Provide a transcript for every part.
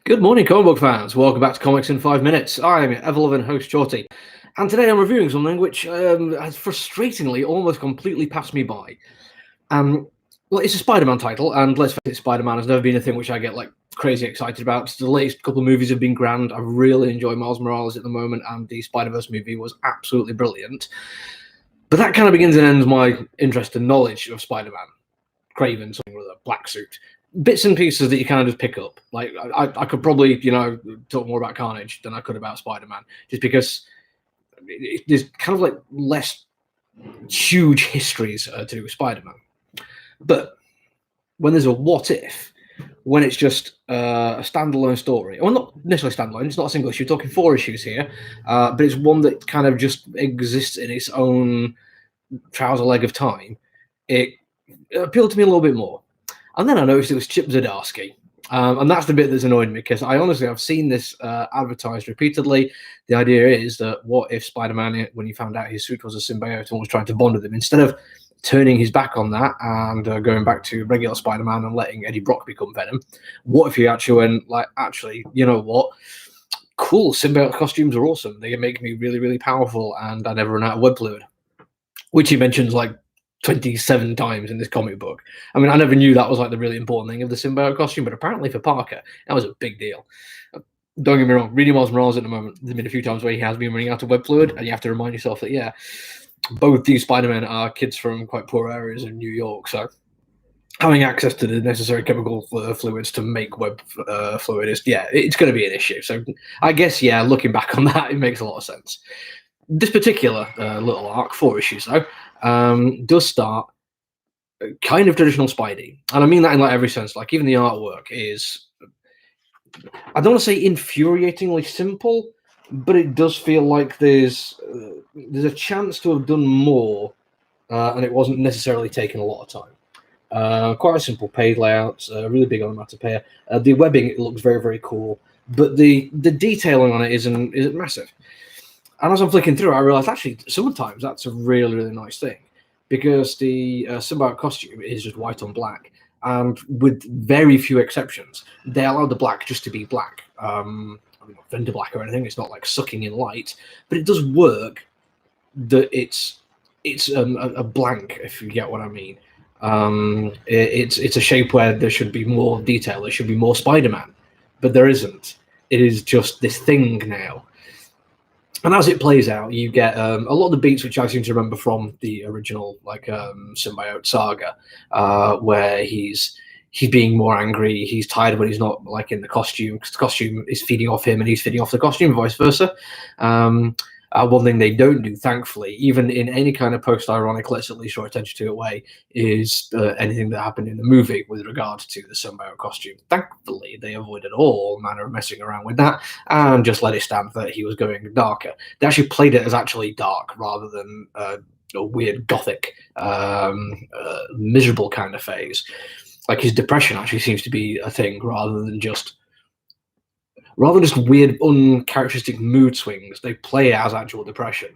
Good morning, comic book fans. Welcome back to Comics in 5 Minutes. I'm your ever-loving host, Shorty. And today I'm reviewing something which has frustratingly almost completely passed me by. Well, it's a Spider-Man title, and let's face it, Spider-Man has never been a thing which I get crazy excited about. The latest couple of movies have been grand. I really enjoy Miles Morales at the moment, and the Spider-Verse movie was absolutely brilliant. But that kind of begins and ends my interest and knowledge of Spider-Man. Craven, something with a black suit. Bits and pieces that you kind of just pick up. Like I could probably, talk more about Carnage than I could about Spider-Man, just because there's kind of less huge histories to do with Spider-Man. But when there's a what if, when it's just a standalone story, or not necessarily standalone, it's not a single issue, we're talking 4 issues here, but it's one that kind of just exists in its own trouser leg of time, it appealed to me a little bit more. And then I noticed it was Chip Zdarsky. And that's the bit that's annoyed me, because I've seen this advertised repeatedly. The idea is that what if Spider-Man, when he found out his suit was a symbiote and was trying to bond with him, instead of turning his back on that and going back to regular Spider-Man and letting Eddie Brock become Venom, what if he actually went, you know what? Cool, symbiote costumes are awesome. They make me really, really powerful, and I never run out of web fluid. Which he mentions 27 times in this comic book. I mean, I never knew that was the really important thing of the symbiote costume, but apparently for Parker, that was a big deal. Don't get me wrong, reading Miles Morales at the moment, there's been a few times where he has been running out of web fluid, and you have to remind yourself that, both these Spider-Men are kids from quite poor areas in New York, so having access to the necessary chemical fluids to make web fluid is, it's going to be an issue. So I guess, looking back on that, it makes a lot of sense. This particular little arc, 4 issues though, does start kind of traditional Spidey, and I mean that in every sense. Even the artwork is, I don't want to say infuriatingly simple, but it does feel like there's a chance to have done more, and it wasn't necessarily taking a lot of time. Quite a simple page layout, really big onomatopoeia. The webbing, it looks very, very cool, but the detailing on it isn't massive. And as I'm flicking through, I realized actually sometimes that's a really, really nice thing, because the symbiote costume is just white on black, and with very few exceptions, they allow the black just to be black. Not Fender black or anything. It's not sucking in light, but it does work. That it's a blank, if you get what I mean. It's a shape where there should be more detail. There should be more Spider-Man, but there isn't. It is just this thing now. And as it plays out, you get a lot of the beats which I seem to remember from the original symbiote saga, where he's being more angry. He's tired when he's not in the costume, because the costume is feeding off him and he's feeding off the costume, vice versa. One thing they don't do, thankfully, even in any kind of post-ironic, let's at least draw attention to it way, is anything that happened in the movie with regard to the symbiote costume. Thankfully, they avoided all manner of messing around with that and just let it stand that he was going darker. They actually played it as actually dark rather than a weird gothic, miserable kind of phase. His depression actually seems to be a thing rather than just weird, uncharacteristic mood swings. They play it as actual depression.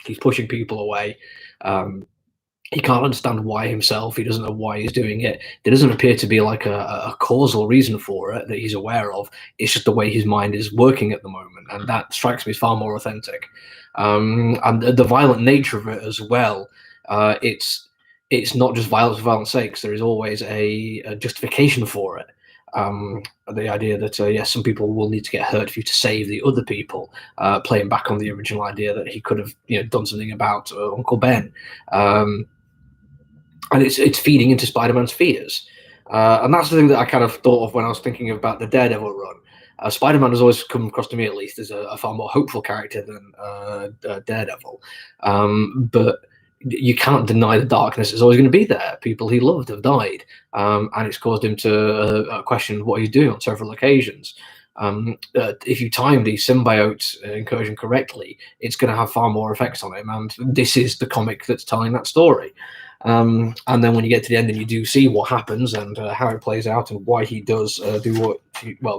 He's pushing people away. He can't understand why himself. He doesn't know why he's doing it. There doesn't appear to be a causal reason for it that he's aware of. It's just the way his mind is working at the moment, and that strikes me as far more authentic. And the violent nature of it as well. It's not just violence for violence sakes. There is always a justification for it. The idea that some people will need to get hurt for you to save the other people, playing back on the original idea that he could have done something about Uncle Ben, and it's feeding into Spider-Man's fears, and that's the thing that I kind of thought of when I was thinking about the Daredevil run. Spider-Man has always come across to me, at least, as a far more hopeful character than Daredevil, but you can't deny the darkness is always going to be there. People he loved have died, and it's caused him to question what he's doing on several occasions. If you time the symbiote incursion correctly, it's going to have far more effects on him, and this is the comic that's telling that story. And then when you get to the end and you do see what happens and how it plays out and why he does do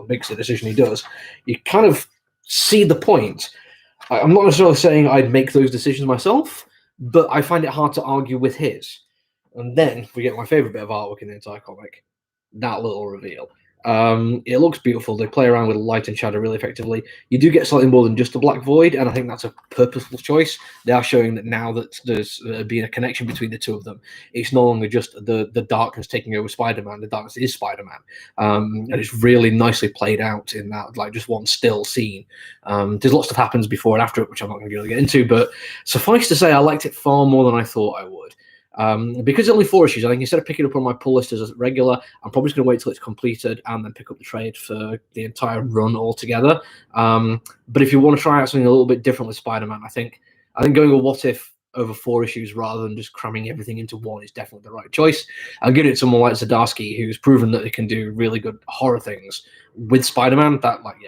makes the decision he does, you kind of see the point. I'm not necessarily saying I'd make those decisions myself, but I find it hard to argue with his. And then we get my favorite bit of artwork in the entire comic, that little reveal. It looks beautiful. They play around with light and shadow really effectively. You do get slightly more than just a black void, and I think that's a purposeful choice. They are showing that now that there's been a connection between the two of them, it's no longer just the darkness taking over Spider-Man. The darkness is Spider-Man, and it's really nicely played out in that, like, just one still scene. There's lots that happens before and after it, which I'm not going to really get into, but suffice to say, I liked it far more than I thought I would. Because it's only 4 issues, I think instead of picking up on my pull list as a regular, I'm probably just going to wait till it's completed and then pick up the trade for the entire run altogether. But if you want to try out something a little bit different with Spider-Man, I think going a what if over 4 issues rather than just cramming everything into one is definitely the right choice. I'll give it to someone like Zdarsky, who's proven that they can do really good horror things with Spider-Man.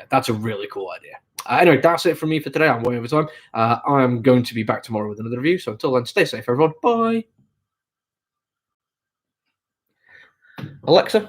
That's a really cool idea. Anyway, that's it from me for today. I'm way over time. I'm going to be back tomorrow with another review. So until then, stay safe, everyone. Bye. Alexa,